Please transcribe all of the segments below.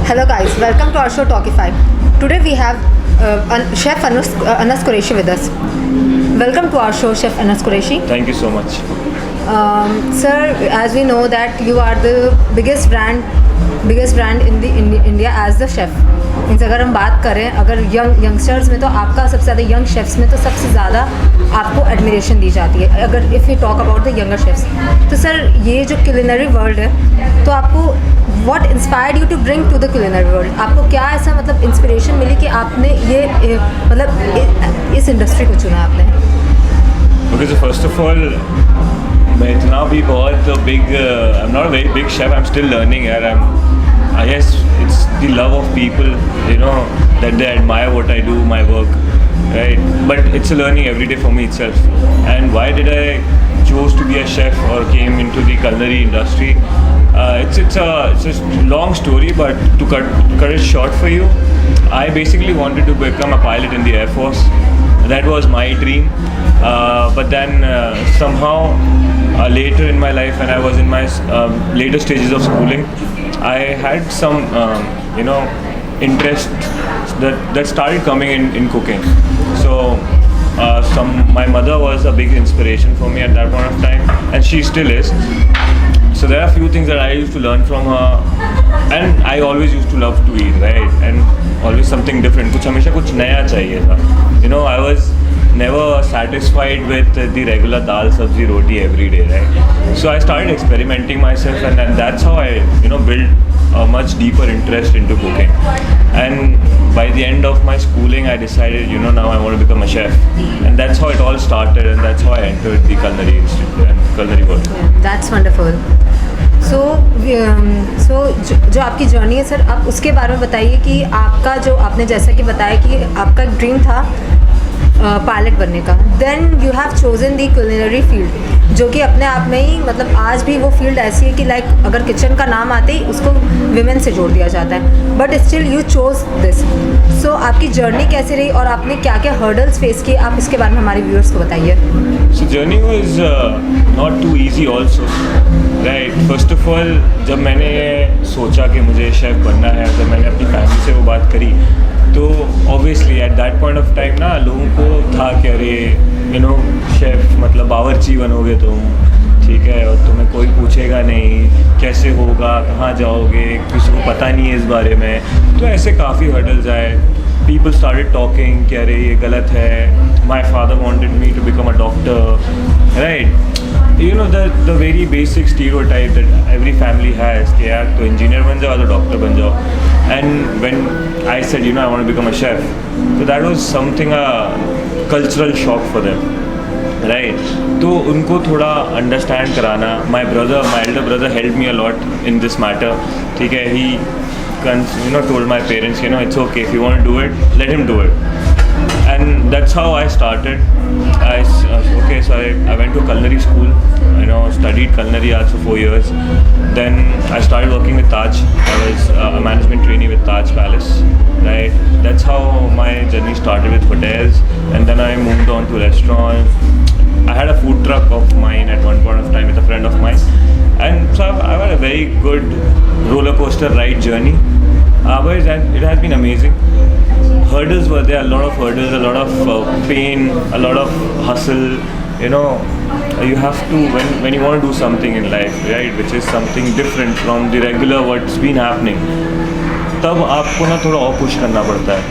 Hello guys, welcome to our show Talkify. Today we have Chef Anas Qureshi with us. Welcome to our show, Chef Anas Qureshi. Thank you so much. Sir, as we know that you are the biggest brand in India as the chef. Means अगर हम बात करें अगर youngsters में तो आपका सबसे ज़्यादा यंग शेफ्स में तो सबसे ज़्यादा आपको एडमिरेशन दी जाती है अगर if you talk about the younger chefs. तो सर ये जो culinary वर्ल्ड है तो आपको what inspired you to bring to the culinary world. आपको क्या ऐसा मतलब इंस्पिरेशन मिली कि आपने ये मतलब इस इंडस्ट्री को चुना आपने? Because first of all, मैं इतना भी बहुत big, I'm not a very big chef. I'm still learning यार. I guess it's the love of people, you know, that they admire what I do, my work, right? But it's a learning every day for me itself. And why did I chose to be a chef or came into the culinary industry? It's a long story, but to cut it short for you, I basically wanted to become a pilot in the Air Force. That was my dream. But then somehow later in my life, when I was in my later stages of schooling, I had some, interest that started coming in cooking. So my mother was a big inspiration for me at that point of time, and she still is. So there are a few things that I used to learn from her, and I always used to love to eat, right? And always something different. कुछ हमेशा कुछ नया चाहिए था. I was never satisfied with the regular dal, sabzi, roti every day, right? So I started experimenting myself, and then that's how I, built a much deeper interest into cooking. And by the end of my schooling, I decided, now I want to become a chef, and that's how it all started, and that's how I entered the culinary institute and culinary world. Yeah, that's wonderful. So जो आपकी journey है sir, आप उसके बारे में बताइए कि आपका जो आपने जैसा कि बताया कि आपका ड्रीम था पायलट बनने का. Then you have chosen the culinary field, जो कि अपने आप में ही मतलब आज भी वो फील्ड ऐसी है कि लाइक अगर किचन का नाम आते ही उसको विमेन से जोड़ दिया जाता है, but still you chose this. So आपकी जर्नी कैसे रही और आपने क्या क्या हर्डल्स फेस किए, आप इसके बारे में हमारे व्यूअर्स को बताइए. So journey was not too easy also, right? First of all, जब मैंने सोचा कि मुझे शेफ बनना है, जब मैंने अपनी फैमिली से वो बात करी, तो obviously at that point of time ना लोगों को था कि अरे शेफ मतलब बावर्ची बनोगे तुम, ठीक है, और तुम्हें कोई पूछेगा नहीं कैसे होगा, कहाँ जाओगे, किसी को पता नहीं है इस बारे में. तो ऐसे काफ़ी हर्डल्स आए. People started talking कि अरे ये गलत है. My father wanted me to become a doctor, right? The very basic stereotype that every family has कि यार तो इंजीनियर बन जाओ तो डॉक्टर बन जाओ. And when I said I want to become a chef, so that was something a cultural shock for them, right? तो उनको थोड़ा understand कराना. My elder brother helped me a lot in this matter. ठीक है, he told my parents, it's okay, if you want to do it, let him do it. And that's how I started. So I went to culinary school, studied culinary arts for 4 years. Then I started working with Taj. I was a management trainee with Taj Palace, right? That's how my journey started with hotels, and then I moved on to restaurants. I had a food truck of mine at one point of time with a friend of mine, and so I've had a very good roller coaster ride journey. But it has been amazing. Hurdles were there, a lot of hurdles, a lot of pain, a lot of hustle. You have to, when you want to do something in life, right, which is something different from the regular what's been happening, तब आपको ना थोड़ा और push करना पड़ता है,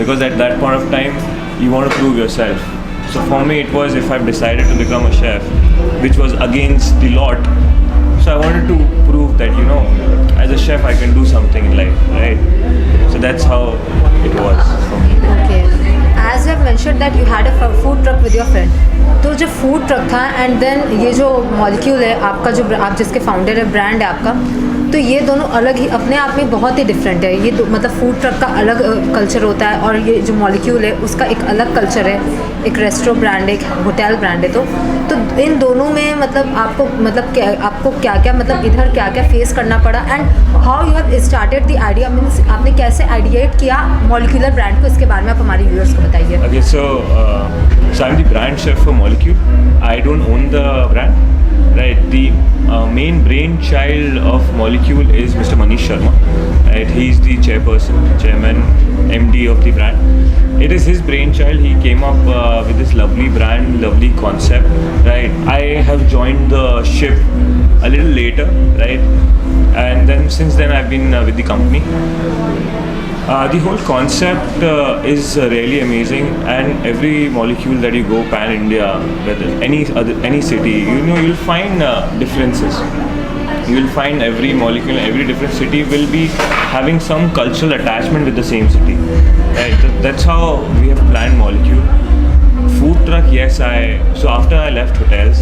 because at that point of time you want to prove yourself. So for me it was, if I've decided to become a chef, which was against the lot, so I wanted to prove that as a chef I can do something in life, right? So that's how it was for me. Okay. As you have mentioned that you had a food truck with your friend, तो जो food truck था and then ये जो molecule है आपका, जो आप जिसके फाउंडर है, ब्रांड है आपका, तो ये दोनों अलग ही अपने आप में बहुत ही डिफरेंट है. ये मतलब फूड ट्रक का अलग कल्चर होता है और ये जो मॉलिक्यूल है उसका एक अलग कल्चर है, एक रेस्टोरेंट ब्रांड है, एक होटल ब्रांड है. तो इन दोनों में मतलब आपको क्या क्या मतलब इधर क्या क्या फेस करना पड़ा, and how you have started the idea, means आपने कैसे आइडिएट किया मॉलिक्यूलर ब्रांड को, इसके बारे में आप हमारे व्यूअर्स को बताइए. Okay, so I'm the brand chef for Molecule. I don't own the brand, right? The main brainchild of Molecule is Mr. Manish Sharma, right? He's the chairman, MD of the brand. It is his brainchild. He came up with this lovely brand, lovely concept, right? I have joined the ship a little later, right? And then since then I've been with the company. The whole concept is really amazing, and every Molecule that you go pan India, whether any city, you'll find differences. You will find every Molecule, every different city will be having some cultural attachment with the same city. Right? That's how we have planned Molecule. Food truck, yes. So after I left hotels,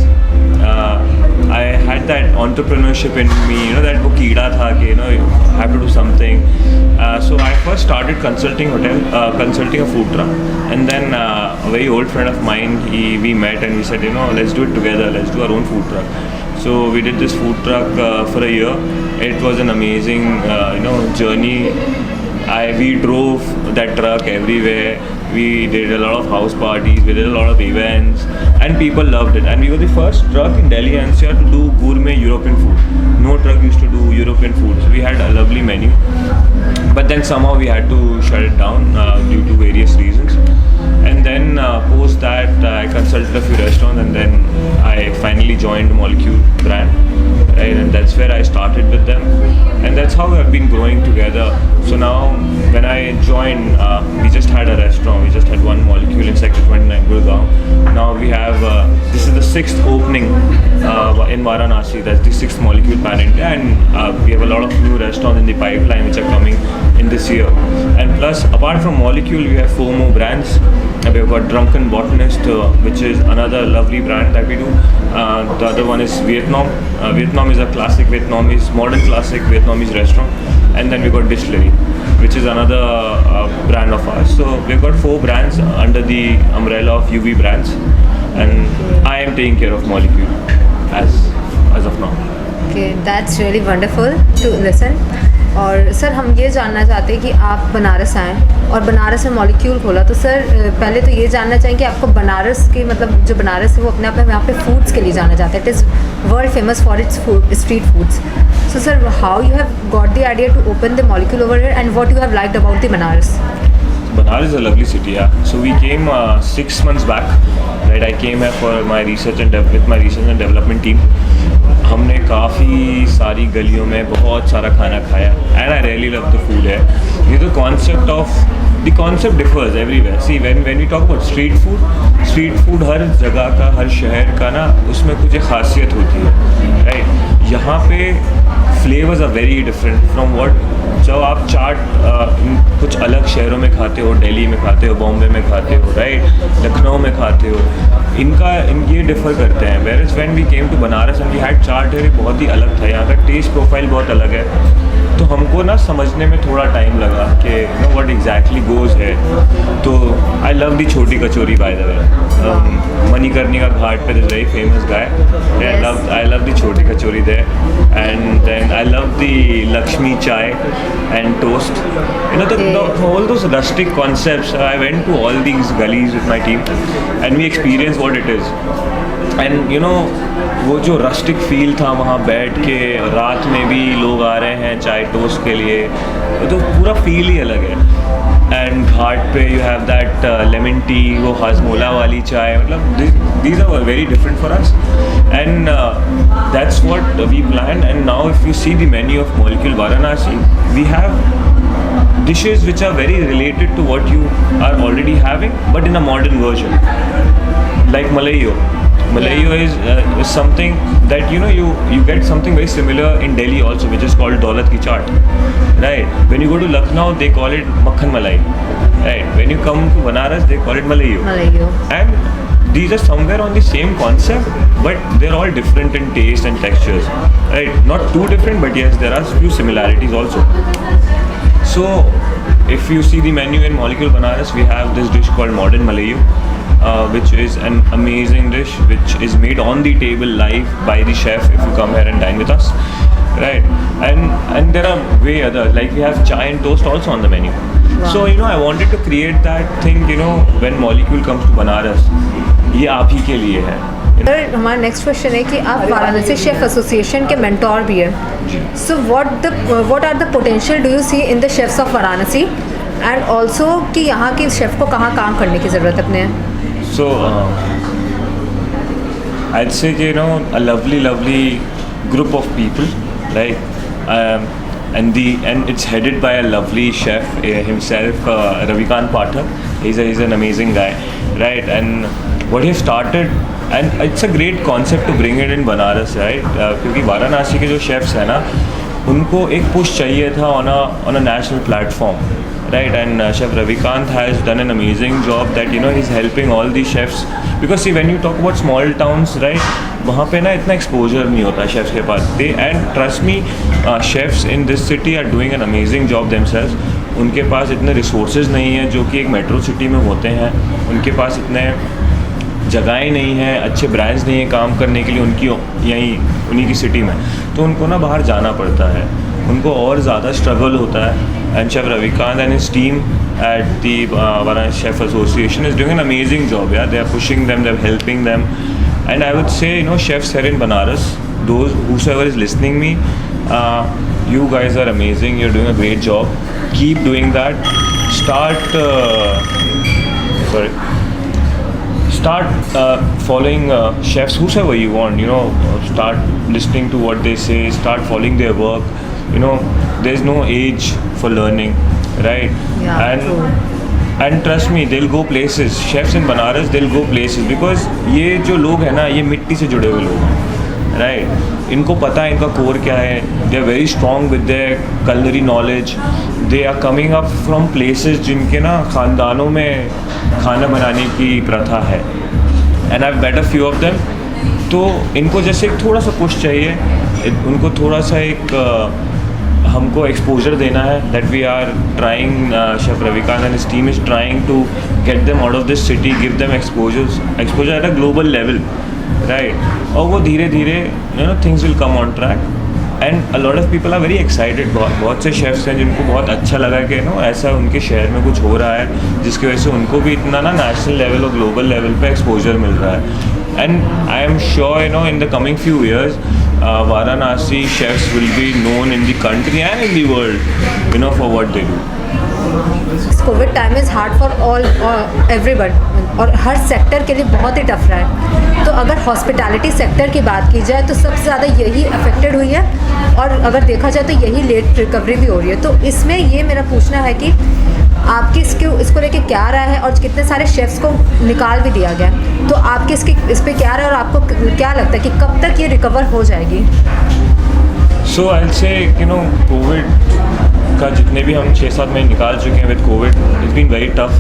I had that entrepreneurship in me. That wo keeda tha कि you have to do something. So I first started consulting a food truck, and then a very old friend of mine, we met and we said, let's do it together. Let's do our own food truck. So we did this food truck for a year. It was an amazing, journey. We drove that truck everywhere. We did a lot of house parties, we did a lot of events, and people loved it. And we were the first truck in Delhi NCR to do gourmet European food. No truck used to do European food. So we had a lovely menu. But then somehow we had to shut it down due to various reasons. And then post that, I consulted a few restaurants, and then I finally joined Molecule brand. Right? And that's where I started with them. And that's how we have been growing together. So now when I joined, we just had a restaurant. We just had one Molecule in Sector 29, Gurgaon. Now we have, this is the 6th opening in Varanasi. That's the 6th Molecule pan India. And we have a lot of new restaurants in the pipeline which are coming in this year. And plus, apart from Molecule, we have 4 more brands. We've got Drunken Botanist, which is another lovely brand that we do. The other one is Vietnam. Vietnam is a classic modern classic Vietnamese restaurant. And then we got Distillery, which is another brand of ours. So we've got 4 brands under the umbrella of UV Brands, and I am taking care of Molecule as of now. Okay, that's really wonderful to listen. और sir हम ये जानना चाहते हैं कि आप बनारस आए और बनारस में मॉलिक्यूल खोला, तो सर पहले तो ये जानना चाहेंगे कि आपको बनारस के मतलब जो बनारस है वो अपने आप में यहाँ पे फूड्स के लिए जाना चाहता है. It is world famous for its food street foods. So sir, how you have got the idea to open the Molecule over here, and what you have liked about the Banaras? Banaras is a lovely city, yeah. So we came 6 months back, right? I came here for my research and with my research and development team. हमने काफ़ी सारी गलियों में बहुत सारा खाना खाया, and I really love the food here. ये तो the concept differs everywhere. See, when we talk about street food हर जगह का, हर शहर का ना, उसमें कुछ एक खासियत होती है, right? यहाँ पे flavours are very different from what जब आप चाट कुछ अलग शहरों में खाते हो, दिल्ली में खाते हो, बॉम्बे में खाते हो, राइट, लखनऊ में खाते हो, ये डिफ़र करते हैं. Where is when we came to Banaras and we had chaat है, बहुत ही अलग था. यहाँ का टेस्ट प्रोफाइल बहुत अलग है, तो हमको ना समझने में थोड़ा टाइम लगा कि व्हाट एग्जैक्टली गोज़ है. तो आई लव दी छोटी kachori by the way. Manikarnika Ghat पे this very famous guy. I love the छोटी kachori there, and then I love the Lakshmi chai and toast. All those rustic concepts. I went to all these gullies with my team and we experienced what it is. And वो जो rustic feel था वहाँ बैठ के, रात में भी लोग आ रहे हैं चाय टोस्ट के लिए, तो पूरा फील ही अलग है. एंड घाट पे you have that lemon tea, वो हाजमोला वाली चाय, मतलब these are very different for us, and that's what we planned. And now if you see the menu of Molecule Varanasi, we have dishes which are very related to what you are already having, but in a modern version, like Malayo. Malayo is something that you get something very similar in Delhi also, which is called Daulat ki chaat, right? When you go to Lucknow, they call it Makhan Malai, right? When you come to Banaras, they call it Malayo. And these are somewhere on the same concept, but they're all different in taste and textures, right? Not too different, but yes, there are few similarities also. So if you see the menu in Molecule Banaras, we have this dish called Modern Malayo, which is an amazing dish which is made on the table live by the chef if you come here and dine with us, right? And there are way other, like we have chai and toast also on the menu. Wow. So I wanted to create that thing, when Molecule comes to Banaras, ये आप ही के लिए है, sir हमारा next question है कि आप Varanasi chef association के मेंटोर भी हैं, so what are the potential do you see in the chefs of Varanasi and also कि यहाँ के शेफ को कहाँ काम करने की ज़रूरत अपने है? So I'd say a lovely group of people, right? And it's headed by a lovely chef himself, Ravikant Pathak. He's an amazing guy, right? And what he started, and it's a great concept to bring it in Banaras, right? क्योंकि वाराणसी के जो chefs हैं ना, उनको एक push चाहिए था on a national platform, right? And Chef Ravikant has done an amazing job that he's helping all the chefs, because see, when you talk about small towns, right, वहाँ पे ना इतना exposure नहीं होता chefs के पास. And trust me, chefs in this city are doing an amazing job themselves. उनके पास इतने resources नहीं है जो कि एक metro city में होते हैं. उनके पास इतने जगहें नहीं हैं, अच्छे ब्रांड्स नहीं हैं काम करने के लिए उनकी उन्हीं की सिटी में, तो उनको ना बाहर जाना पड़ता है, उनको और ज़्यादा स्ट्रगल होता है. And chef Ravikant and his team at the Varanasi Chef Association is doing an amazing job. Yeah, they are pushing them, they are helping them, and I would say chefs here in Banaras, those whosoever is listening me, you guys are amazing. You're doing a great job. Keep doing that. Start following chefs whosoever you want. Start listening to what they say. Start following their work. There's no age for learning, right? Yeah, true. And trust me, they'll go places. Chefs in Banaras, they'll go places because ये जो लोग हैं ना, ये मिट्टी से जुड़े हुए लोग हैं, right? इनको पता है इनका कोर क्या है. They are very strong with their culinary knowledge. They are coming up from places जिनके ना ख़ानदानों में खाना बनाने की प्रथा है. And I've met a few of them. तो इनको जैसे एक थोड़ा सा पुश चाहिए, उनको थोड़ा सा एक हमको एक्सपोजर देना है. That we are trying, chef Ravikant and his team is trying to get them out of this city, give them exposure at a global level, right? और वो धीरे धीरे things will come on track. And a lot of people are very excited. बहुत से chefs हैं जिनको बहुत अच्छा लगा कि ऐसा उनके शहर में कुछ हो रहा है जिसकी वजह से उनको भी इतना ना नेशनल लेवल और ग्लोबल लेवल पे एक्सपोजर मिल रहा है. And I am sure in the coming few years Varanasi chefs will be known in the country and in the world for what they do. Covid time is hard for all everyone, और हर sector के लिए बहुत ही tough रहा है. तो अगर hospitality sector की बात की जाए तो सबसे ज़्यादा यही अफेक्टेड हुई है, और अगर देखा जाए तो यही लेट रिकवरी भी हो रही है. तो इसमें ये मेरा पूछना है कि आपकी इसको लेके क्या राय है, और कितने सारे शेफ्स को निकाल भी दिया गया, तो आपकी इस पे क्या राय है, और आपको क्या लगता है कि कब तक ये रिकवर हो जाएगी? सो आई से कोविड का जितने भी हम 6-7 महीने निकाल चुके हैं with COVID, it's been very tough.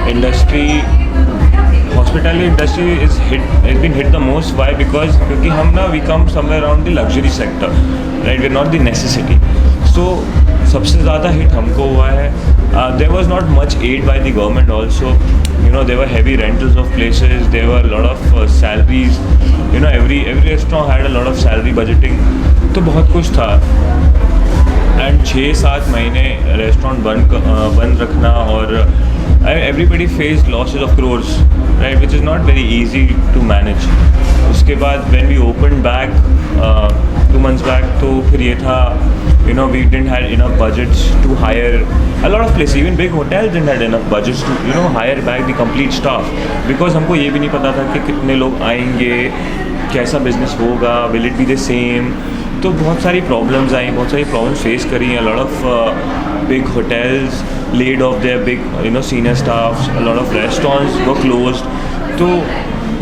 Industry, hospitality industry is been hit the most. Why? Because क्योंकि हम ना we come somewhere around the luxury sector, right? We are not the necessity. So सबसे ज़्यादा हिट हमको हुआ है. There was not much aid by the government also. There were heavy rentals of places. There were a lot of salaries. Every restaurant had a lot of salary budgeting. तो बहुत कुछ था. And 6-7 महीने restaurant बंद रखना, और everybody faced losses of crores, right? Which is not very easy to manage. उसके बाद when we opened back 2 months back, तो फिर ये था we didn't have enough budgets to hire a lot of places. Even big hotels didn't have enough budgets to hire back the complete staff, because हमको ये भी नहीं पता था कि कितने लोग आएंगे, कैसा बिजनेस होगा, will it be the same. तो बहुत सारी प्रॉब्लम्स आई, बहुत सारी प्रॉब्लम्स फेस करी. a lot of big hotels laid off their big senior staffs. a lot of restaurants were closed. तो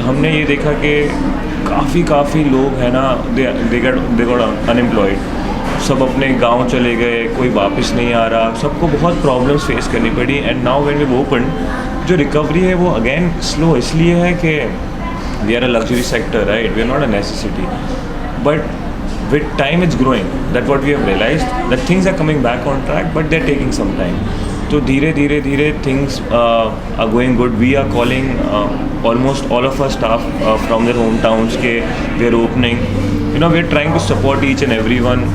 हमने ये देखा कि काफ़ी लोग हैं ना, they got unemployed. सब अपने गांव चले गए, कोई वापस नहीं आ रहा, सबको बहुत प्रॉब्लम्स फेस करनी पड़ी. And now when we open, जो रिकवरी है वो अगेन स्लो इसलिए है कि we are a luxury sector, right? We are not a necessity. But with time it's growing. That's what we have realized, that things are coming back on track, but they're taking some time. So धीरे things are going good. We are calling almost all of our staff from their hometowns के we are opening. We are trying to support each and everyone.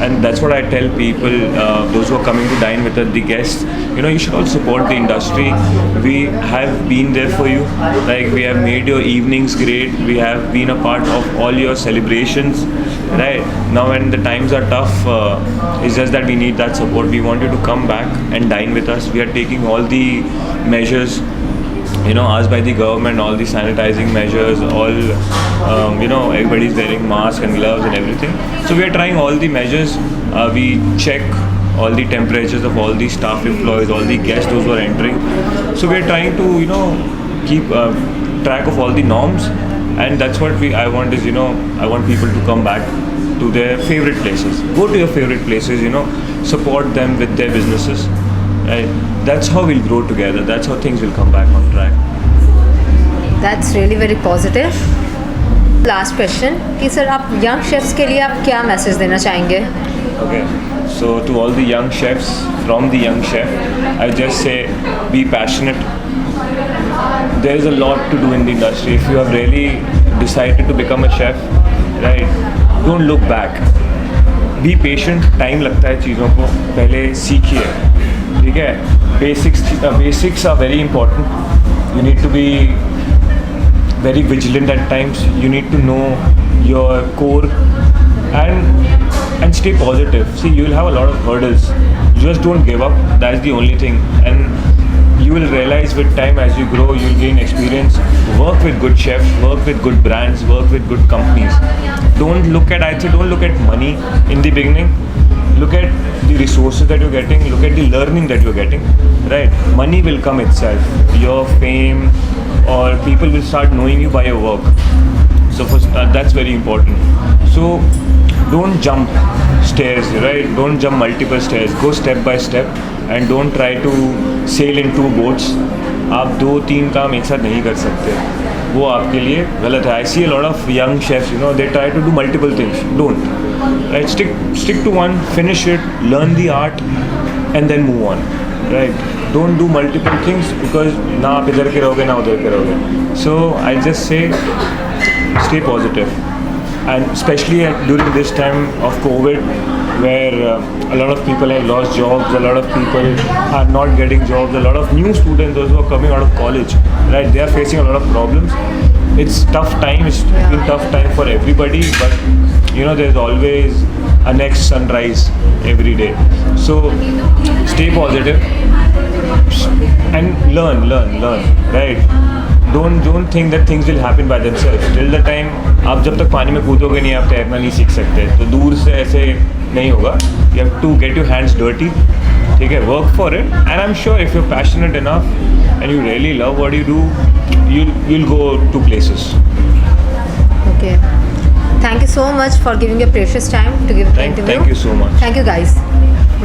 and that's what I tell people, those who are coming to dine with us, the guests, you should all support the industry. We have been there for you. Like, we have made your evenings great. We have been a part of all your celebrations. Right now, when the times are tough, it's just that we need that support. We want you to come back and dine with us. We are taking all the measures, asked by the government, all the sanitizing measures, all, everybody's wearing masks and gloves and everything. So we are trying all the measures. We check all the temperatures of all the staff employees, all the guests, those who are entering. So we are trying to, keep track of all the norms. And that's what I want is, I want people to come back to their favorite places. Go to your favorite places, support them with their businesses. Right? That's how we'll grow together. That's how things will come back on track. That's really very positive. Last question कि sir आप young chefs के लिए आप क्या message देना चाहेंगे? Okay, so to all the young chefs, from the young chef, I just say, be passionate. There is a lot to do in the industry. If you have really decided to become a chef, right, don't look back. Be patient. Time लगता है चीज़ों को, पहले सीखिए, ठीक है? Basics are very important. You need to be very vigilant at times. You need to know your core and stay positive. See, you will have a lot of hurdles. Just don't give up. That's the only thing. And you will realize with time, as you grow, you will gain experience. Work with good chefs, work with good brands, work with good companies. Don't look at money in the beginning. Look at the resources that you're getting. Look at the learning that you're getting. Right? Money will come itself. Your fame, or people will start knowing you by your work. So first, that's very important. So don't jump stairs, right? Don't jump multiple stairs. Go step by step and don't try to sail in two boats. आप 2-3 काम एक साथ नहीं कर सकते. वो आपके लिए गलत है. I see a lot of young chefs, they try to do multiple things. Don't. Right? Stick to one, finish it, learn the art, and then move on. Right? Don't do multiple things because ना आप इधर के रहोगे ना उधर के रहोगे. So I just say, stay positive. And especially during this time of COVID, where a lot of people have lost jobs, a lot of people are not getting jobs, a lot of new students, those who are coming out of college, right, they are facing a lot of problems. It's tough time. It's been tough time for everybody, but there's always a next sunrise every day. So stay positive and learn, right? Don't think that things will happen by themselves. Till the time आप जब तक पानी में कूदोगे नहीं, आप तैरना नहीं सीख सकते. तो दूर से ऐसे नहीं होगा. You have to get your hands dirty. ठीक है, work for it. And I'm sure if you're passionate enough and you really love what you do, you'll go to places. Okay. Thank you so much for giving your precious time to give the interview. Thank you so much. Thank you guys.